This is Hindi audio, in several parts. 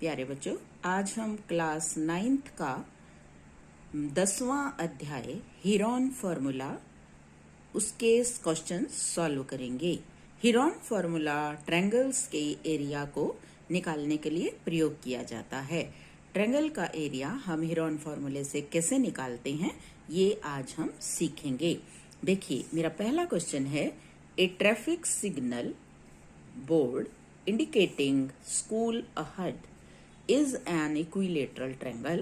प्यारे बच्चों, आज हम क्लास 9th का 10वां अध्याय हीरोन फॉर्मूला उसके क्वेश्चन सॉल्व करेंगे। हीरोन फॉर्मूला ट्रायंगल्स के एरिया को निकालने के लिए प्रयोग किया जाता है। ट्रायंगल का एरिया हम हीरोन फॉर्मूले से कैसे निकालते हैं ये आज हम सीखेंगे। देखिए, मेरा पहला क्वेश्चन है, a traffic signal board indicating school ahead is an equilateral triangle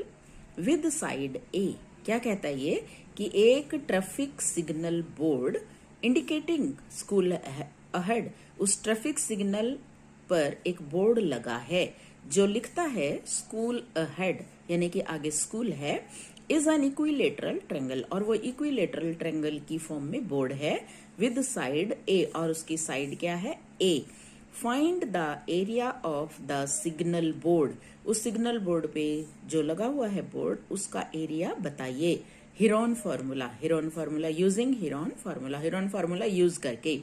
with side A। क्या कहता है ये कि एक traffic signal board indicating school ahead, उस ट्रैफिक सिग्नल पर एक बोर्ड लगा है जो लिखता है स्कूल अहेड, यानी कि आगे स्कूल है, इज एन इक्विलेटरल ट्रायंगल, और वो इक्विलेटरल ट्रायंगल की फॉर्म में बोर्ड है विद साइड ए, और उसकी साइड क्या है, A. Find the area of the signal board, उस सिग्नल बोर्ड पे जो लगा हुआ है बोर्ड, उसका एरिया बताइए। Heron formula using Heron formula use करके।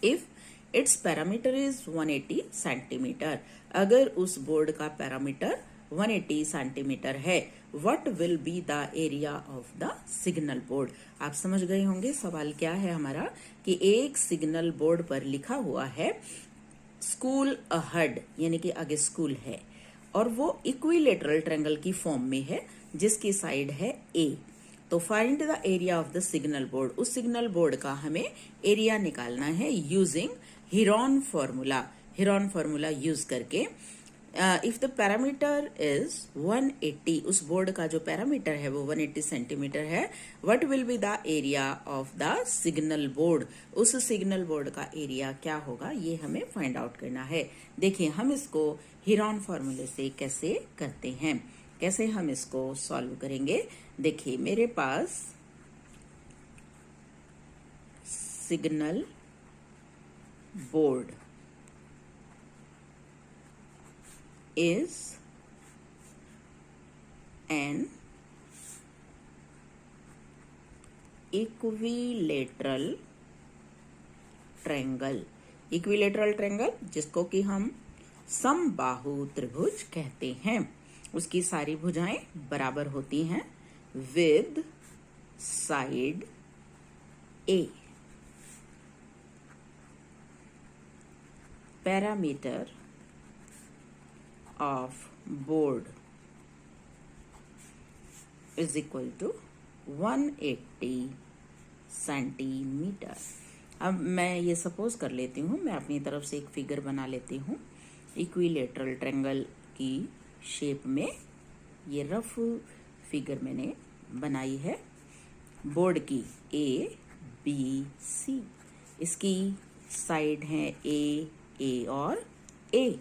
If it's parameter is 180 centimetre, अगर उस बोर्ड का पैरामीटर 180 सेंटीमीटर है, what will be the area of the signal board. आप समझ गए होंगे सवाल क्या है हमारा, कि एक सिग्नल बोर्ड पर लिखा हुआ है स्कूल अहेड, यानी कि आगे स्कूल है, और वो इक्विलेटरल ट्रायंगल की फॉर्म में है जिसकी साइड है ए। तो find the area of the signal board, उस सिग्नल बोर्ड का हमें एरिया निकालना है यूजिंग हीरोन फॉर्मूला यूज करके। इफ द पैरामीटर इज 180, उस बोर्ड का जो पैरामीटर है वो 180 सेंटीमीटर है, what will be the area of the signal board, उस सिग्नल बोर्ड का एरिया क्या होगा ये हमें फाइंड आउट करना है। देखिए, हम इसको हीरोन फॉर्मूले से कैसे करते हैं, कैसे हम इसको सॉल्व करेंगे। देखिए, मेरे पास signal board is an equilateral triangle, जिसको कि हम समबाहु त्रिभुज कहते हैं, उसकी सारी भुजाएं बराबर होती हैं, with side A। Parameter of board is equal to 180 centimetre. अब मैं ये सपोज कर लेती हूँ, मैं अपनी तरफ से एक फिगर बना लेती हूँ इक्विलेटरल ट्रायंगल की शेप में। ये रफ फिगर मैंने बनाई है बोर्ड की ए बी सी, इसकी साइड है ए और ए,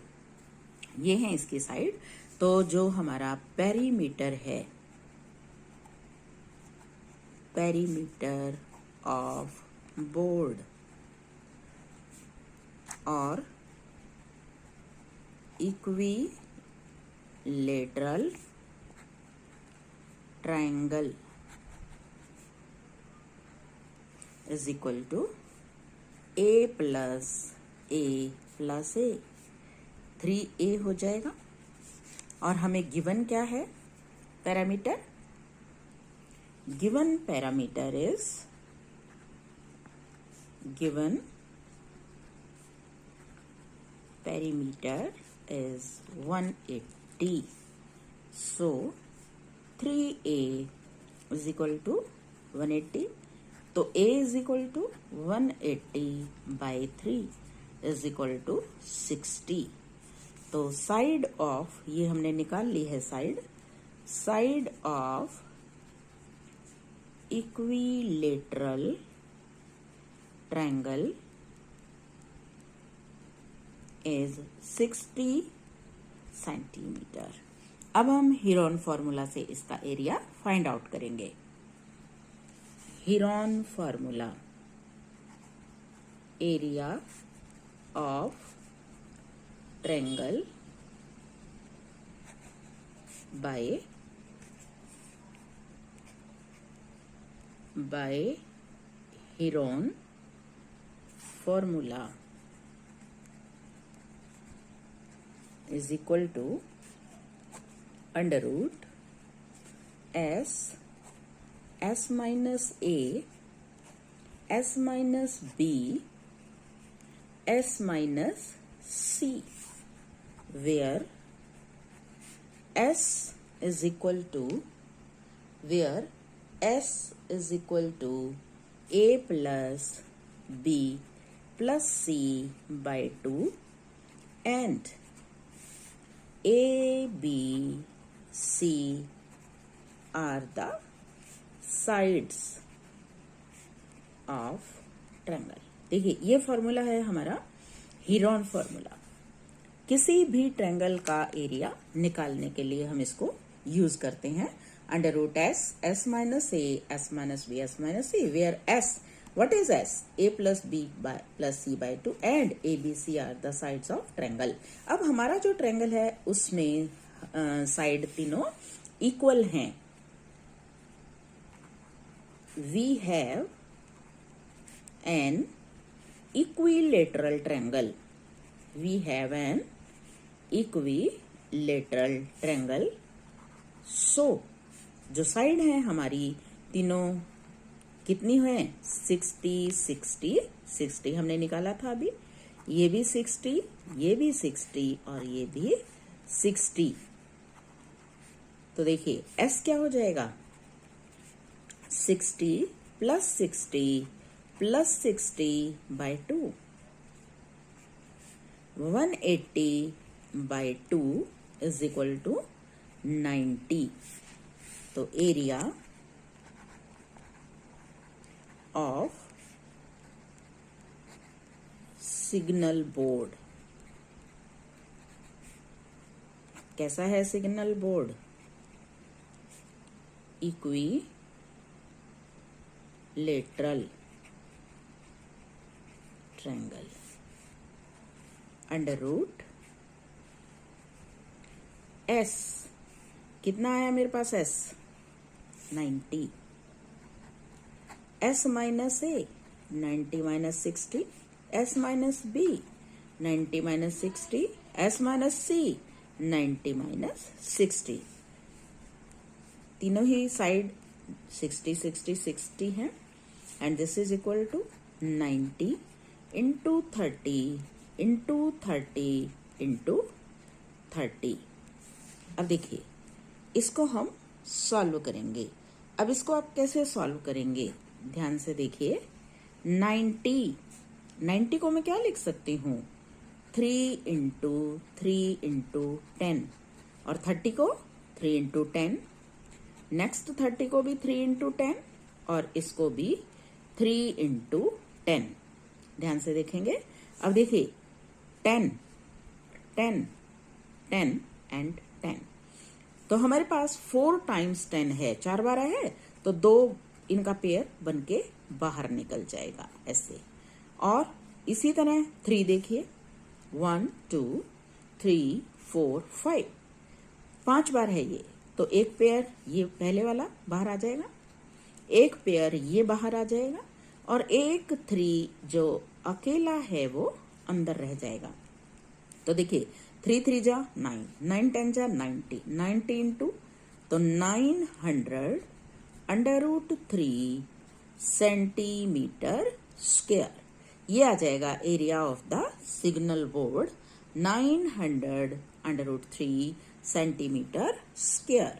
ये है इसकी साइड। तो जो हमारा पेरीमीटर है, पेरीमीटर ऑफ बोर्ड और equilateral triangle is equal to a plus a, 3a हो जाएगा। और हमें गिवन क्या है, parameter, given parameter is 180, so 3a is equal to 180, तो a is equal to 180 by 3 is equal to 60। तो साइड ऑफ, ये हमने निकाल ली है side of equilateral triangle is 60 centimetre. अब हम हीरोन फॉर्मूला से इसका एरिया फाइंड आउट करेंगे। Heron formula, area of triangle by Heron formula is equal to under root s s minus a s minus b s minus c, where s is equal to a plus b plus c by 2 and a, b, c are the sides of triangle। देखिए ये फॉर्मूला है हमारा हीरोन फॉर्मूला। किसी भी ट्रायंगल का एरिया निकालने के लिए हम इसको यूज करते हैं। Under root s minus a s minus b s minus c, where s, what is s? a plus b plus c by 2 and a b c are the sides of triangle। अब हमारा जो ट्रायंगल है उसमें साइड तीनों इक्वल हैं। we have an equilateral triangle। we have an equilateral triangle। so जो साइड है हमारी तीनों कितनी है? 60 60 60 हमने निकाला था अभी। ये भी 60, ये भी 60 और ये भी 60। तो देखिए s क्या हो जाएगा? 60 plus 60 plus 60 by 2, 180 by 2 is equal to 90। तो एरिया ऑफ सिग्नल बोर्ड कैसा है? Signal board equilateral triangle. Under root S कितना आया मेरे पास? S 90, S minus A 90 minus 60, S minus B 90 minus 60, S minus C 90 minus 60। तीनों ही साइड 60 60 60 हैं and this is equal to 90 into 30 into 30 into 30। अब देखिए इसको हम सॉल्व करेंगे। अब इसको आप कैसे सॉल्व करेंगे? ध्यान से देखिए। 90 को मैं क्या लिख सकती हूँ? 3 इंटू 3 इंटू 10 और 30 को 3 इंटू 10। नेक्स्ट 30 को भी 3 इंटू 10 और इसको भी 3 इंटू 10। ध्यान से देखेंगे। अब देखिए 10 10 10 एंड 10। तो हमारे पास 4 टाइम्स 10 है, 4 बार है तो 2 इनका पेयर बनके बाहर निकल जाएगा ऐसे। और इसी तरह 3 देखिए 1 2 3 4 5 5 बार है ये, तो एक पेयर ये पहले वाला बाहर आ जाएगा, एक पेयर ये बाहर आ जाएगा और एक 3 जो अकेला है वो अंदर रह जाएगा। तो देखिए 3 3 जा 9, 9 10 जा 90, 90 इंटू तो 900 अंडर रूट 3 सेंटीमीटर स्क्वायर। ये आ जाएगा area of the signal board 900 under root 3 centimetre square.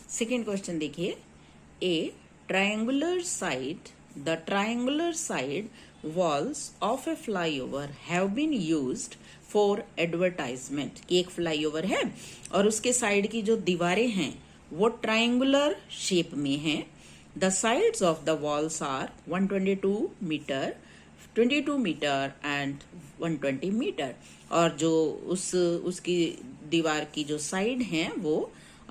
Second question देखिए। The triangular side walls of a flyover have been used for advertisement। कि एक फ्लाईओवर है और उसके साइड की जो दीवारें हैं वो ट्रायंगुलर शेप में हैं। The sides of the walls are 122 metre, 22 metre and 120 metre. और जो उसकी दीवार की जो साइड हैं वो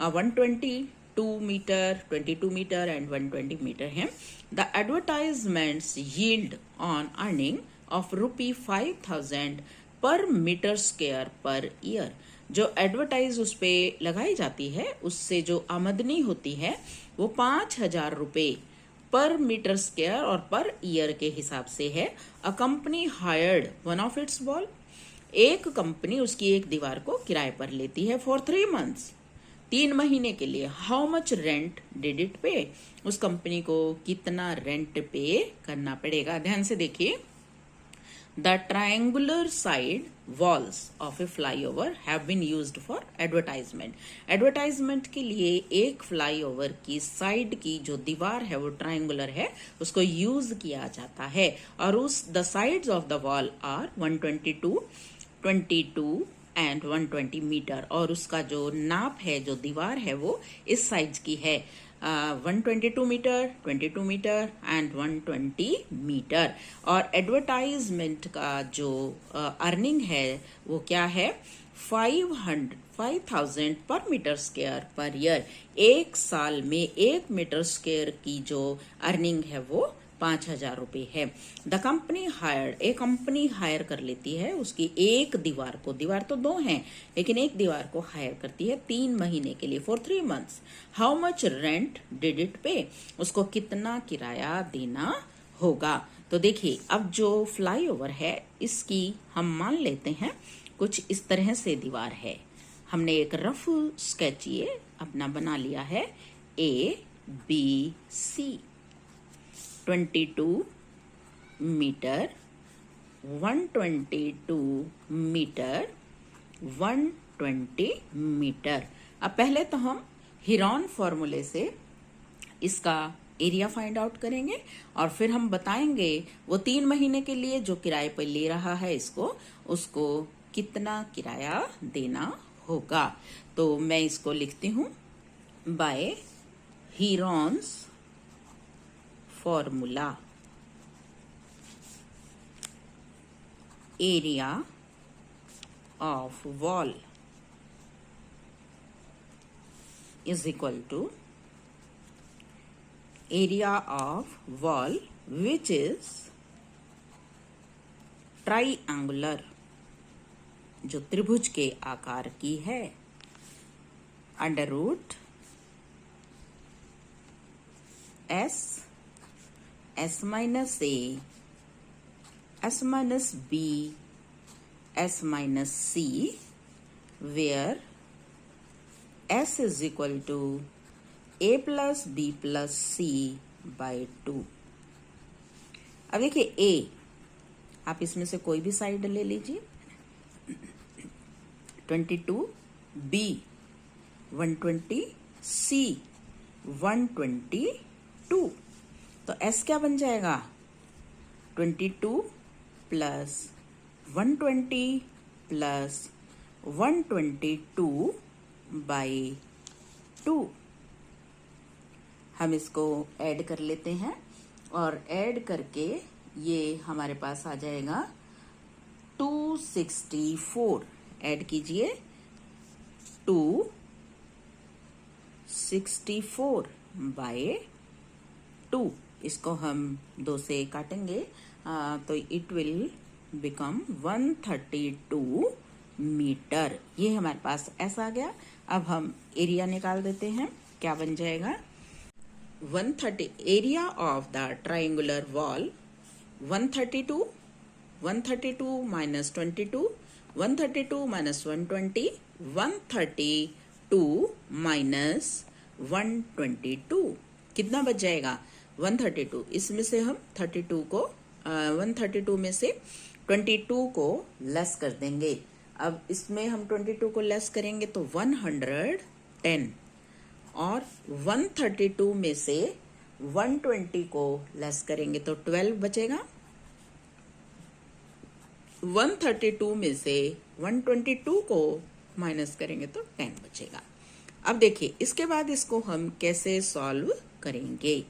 122 मीटर, 22 मीटर एंड 120 मीटर हैं। The advertisements yield on earning of ₹5,000 पर मीटर स्क्वायर पर ईयर। जो एडवर्टाइज उस पे लगाई जाती है उससे जो आमदनी होती है वो 5,000 रुपए पर मीटर स्क्वायर और पर ईयर के हिसाब से है। A company hired one of its wall. एक कंपनी उसकी एक दीवार को किराए पर लेती है फॉर 3 months 3 महीने के लिए how much rent did it पे, उस कंपनी को कितना रेंट पे करना पड़ेगा। ध्यान से देखिए, the triangular side walls of a flyover have been used for advertisement. Advertisement के लिए एक फ्लाईओवर की साइड की जो दीवार है वो ट्रायंगुलर है, उसको यूज किया जाता है। और उस the sides of the wall are 122, 22 and 120 metre, और उसका जो नाप है, जो दीवार है, वो इस साइज की है 122 मीटर, 22 मीटर एंड 120 मीटर। और एडवर्टाइजमेंट का जो अर्निंग है वो क्या है, 5000 पर मीटर स्क्वायर पर ईयर। एक साल में 1 मीटर स्क्वायर की जो अर्निंग है वो 5000 रुपये है। द कंपनी हायर्ड, एक कंपनी हायर कर लेती है उसकी एक दीवार को, दीवार तो 2 हैं लेकिन एक दीवार को हायर करती है 3 महीने के लिए, for 3 months। How much rent did it पे, उसको कितना किराया देना होगा। तो देखिए, अब जो फ्लाईओवर है इसकी हम मान लेते हैं कुछ इस तरह से दीवार है। हमने एक रफ स्केच ये अपना बना लिया है, ABC, 22 मीटर, 122 मीटर, 120 मीटर। अब पहले तो हम हिरॉन फॉर्मूले से इसका एरिया फाइंड आउट करेंगे और फिर हम बताएंगे वो 3 महीने के लिए जो किराए पर ले रहा है इसको, उसको कितना किराया देना होगा। तो मैं इसको लिखती हूं, by Heron's formula area of wall is equal to area of wall which is triangular, जो त्रिभुज के आकार की है, under root S minus A, S minus B, S minus C, where S is equal to A plus B plus C by 2। अब देखिए A, आप इसमें से कोई भी साइड ले लीजिए, 22, B 120, C 122, तो S क्या बन जाएगा, 22 प्लस 120 प्लस 122 बाई 2। हम इसको ऐड कर लेते हैं और ऐड करके ये हमारे पास आ जाएगा 264। ऐड कीजिए 264 बाय 2। इसको हम 2 से काटेंगे तो इट विल बिकम 132 मीटर। ये हमारे पास ऐसा आ गया। अब हम एरिया निकाल देते हैं, क्या बन जाएगा, 130 area of the triangular wall 132, 132 minus 22, 132 minus 120, 132 minus 122, कितना बच जाएगा, 132। इसमें से हम 32 को 132 में से 22 को लेस कर देंगे। अब इसमें हम 22 को लेस करेंगे तो 110, और 132 में से 120 को लेस करेंगे तो 12 बचेगा। 132 में से 122 को माइनस करेंगे तो 10 बचेगा। अब देखिए इसके बाद इसको हम कैसे सॉल्व करेंगे,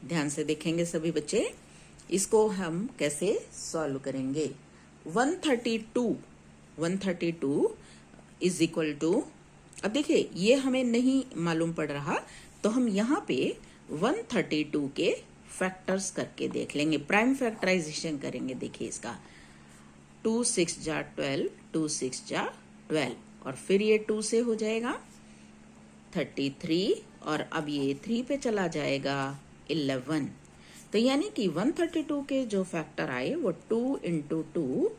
ध्यान से देखेंगे सभी बच्चे, इसको हम कैसे सॉल्व करेंगे। 132 इज इक्वल टू, अब देखिए ये हमें नहीं मालूम पड़ रहा तो हम यहाँ पे 132 के फैक्टर्स करके देख लेंगे, प्राइम फैक्टराइजेशन करेंगे। देखिए इसका 2 6 जा 12, 2 6 जा 12, और फिर ये 2 से हो जाएगा 33, और अब ये 3 पे चला जाएगा 11। तो यानी कि 132 के जो फैक्टर आए वो 2 इंटू 2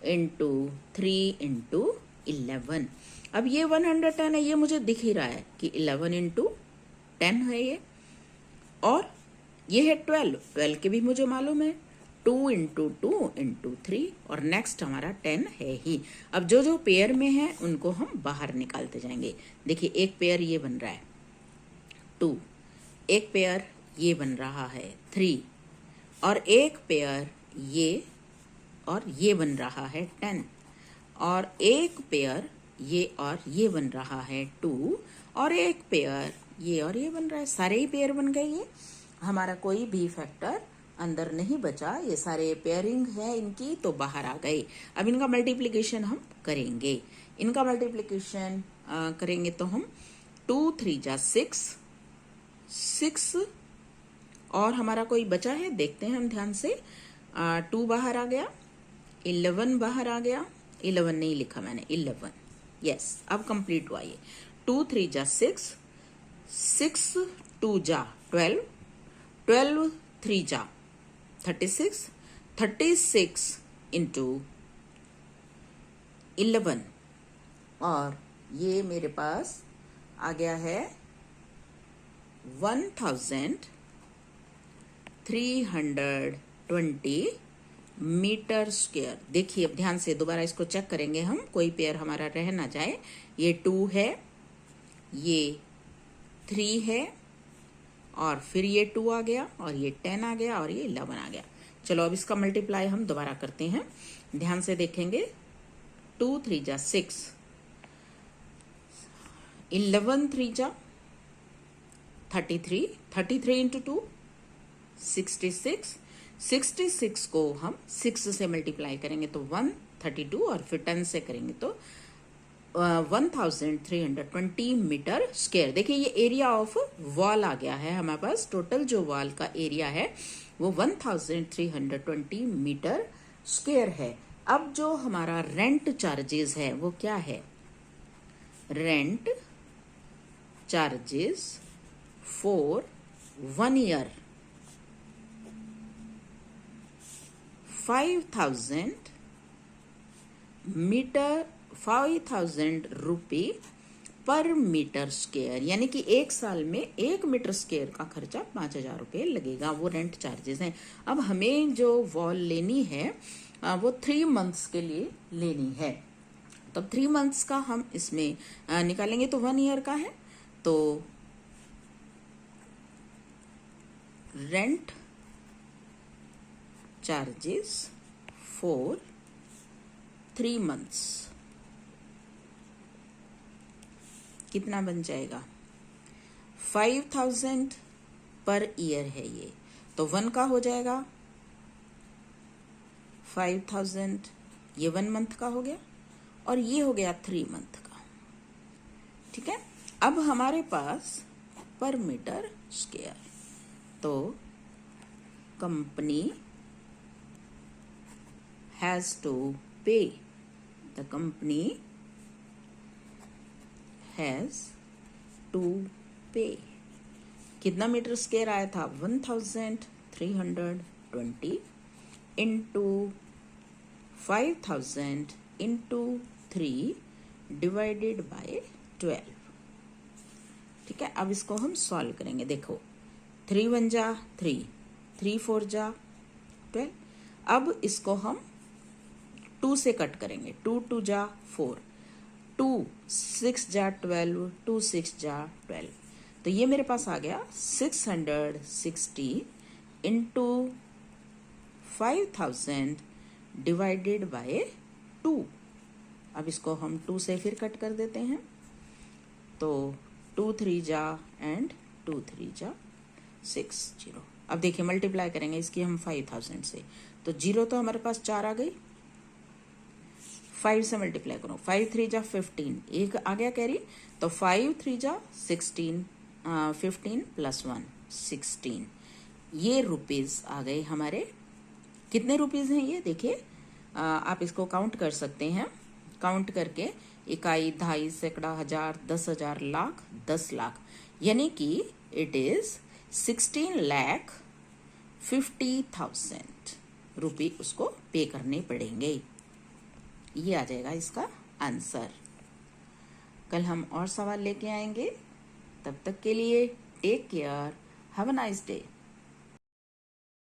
इंटू 3 इंटू 11। अब ये 110 है, ये मुझे दिख ही रहा है कि 11 इंटू 10 है ये, और ये है 12 के भी मुझे मालूम है, 2 इंटू 2 इंटू 3, और नेक्स्ट हमारा 10 है ही। अब जो जो पेयर में है उनको हम बाहर निकालते जाएंगे। देखिए एक पेयर ये बन रहा है 2, एक पेयर ये बन रहा है 3, और एक पेयर ये और ये बन रहा है 10, और एक पेयर ये और ये बन रहा है 2, और एक पेयर ये और ये बन रहा है। सारे ही पेयर बन गए, ये हमारा कोई भी फैक्टर अंदर नहीं बचा, ये सारे पेयरिंग है इनकी तो बाहर आ गए। अब इनका मल्टीप्लिकेशन हम करेंगे। इनका मल्टीप्लिकेशन करेंगे तो हम 2 3 जा 6, और हमारा कोई बचा है, देखते हैं हम ध्यान से। 2 बाहर आ गया, 11 बाहर आ गया, 11 नहीं लिखा मैंने, 11, यस। अब कंप्लीट हुआ ये। 2 3 जा 6, 6 2 जा 12, 12 3 जा 36, 36 इंटू 11, और ये मेरे पास आ गया है 1320 मीटर स्क्वायर। देखिए अब ध्यान से दोबारा इसको चेक करेंगे हम, कोई पेयर हमारा रह ना जाए। ये 2 है, ये 3 है, और फिर ये 2 आ गया, और ये 10 आ गया, और ये 11 आ गया। चलो अब इसका मल्टीप्लाई हम दोबारा करते हैं, ध्यान से देखेंगे। 2 3 जा 6, 11 3 जा 33, 33 इंटू 2 66, 66 को हम 6 से मल्टीप्लाई करेंगे तो 132, और फिर 10 से करेंगे तो 1320 मीटर स्क्वायर। देखिए ये एरिया ऑफ वॉल आ गया है हमारे पास। टोटल जो वॉल का एरिया है वो 1320 मीटर स्क्वायर है। अब जो हमारा रेंट चार्जेस है वो क्या है? रेंट चार्जेस फॉर 1 ईयर 5,000 रुपी पर मीटर स्क्वायर, यानी कि एक साल में 1 मीटर स्क्वायर का खर्चा 5,000 रुपये लगेगा। वो रेंट चार्जेस हैं। अब हमें जो वॉल लेनी है वो 3 मंथ्स के लिए लेनी है। तब 3 मंथ्स का हम इसमें निकालेंगे तो 1 ईयर का है, तो रेंट चार्जेस फॉर 3 मंथ्स कितना बन जाएगा? 5,000 पर ईयर है ये, तो 1 का हो जाएगा 5,000, ये 1 मंथ का हो गया, और ये हो गया 3 मंथ का। ठीक है। अब हमारे पास पर मीटर स्क्वायर, तो कंपनी हैज टू पे, द कंपनी हैज टू पे, कितना मीटर स्क्वायर आया था? 1320 इंटू 5,000 इंटू 3 डिवाइडेड बाय 12। ठीक है। अब इसको हम सॉल्व करेंगे। देखो 3 1 जा 3, 3 4 जा 12। अब इसको हम 2 से कट करेंगे। 2 2 जा 4, 2 6 जा 12, 2 6 जा 12, तो ये मेरे पास आ गया 660 इंटू 5,000 डिवाइडेड बाय 2। अब इसको हम 2 से फिर कट कर देते हैं, तो 2 3 जा एंड 2 3 जा 6 0। अब देखिए मल्टीप्लाई करेंगे इसकी हम 5,000 से, तो 0 तो हमारे पास 4 आ गई, 5 से मल्टीप्लाई करो, 5 3 जा 15, एक आ गया कैरी, तो 5 3 जा 16, 15 प्लस 1 16, ये रुपीज आ गए हमारे। कितने रुपीज हैं ये? देखिए आप इसको काउंट कर सकते हैं। काउंट करके इकाई, दहाई, सैकड़ा, हजार, 10,000, लाख, 10 लाख, यानी कि इट इज 16,50,000 रुपये उसको पे करने पड़ेंगे। ये आ जाएगा इसका आंसर। कल हम और सवाल लेके आएंगे। तब तक के लिए take care, have a nice day.